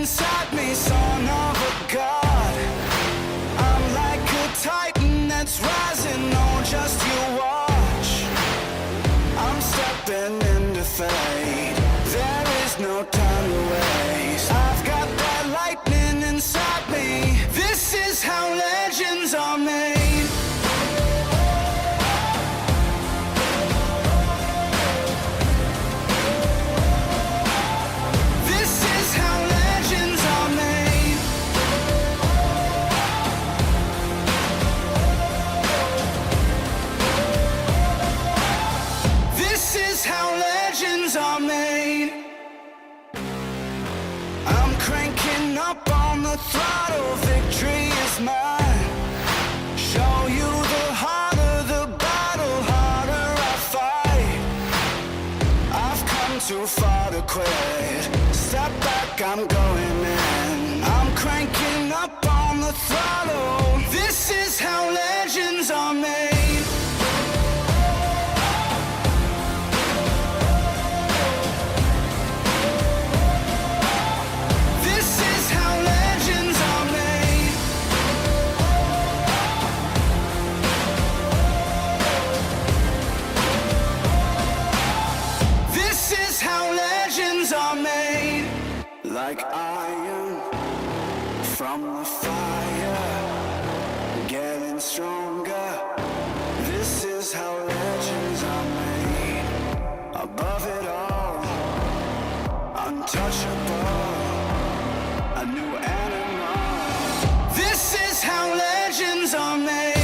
inside me, son of a god. I'm like a titan that's rising, oh, just you watch. I'm stepping into fate, there is no time to waste. I've got that lightning inside me, this is how legends are made. Cranking up on the throttle, victory is mine. Show you the harder the battle, harder I fight. I've come too far to quit, step back, I'm going in. I'm cranking up on the throttle, this is how legends are made. Like iron from the fire, getting stronger. This is how legends are made. Above it all, untouchable, a new animal. This is how legends are made.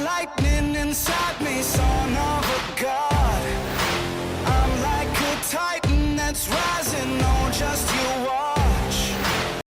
Lightning inside me, son of a god. I'm like a titan that's rising, oh, just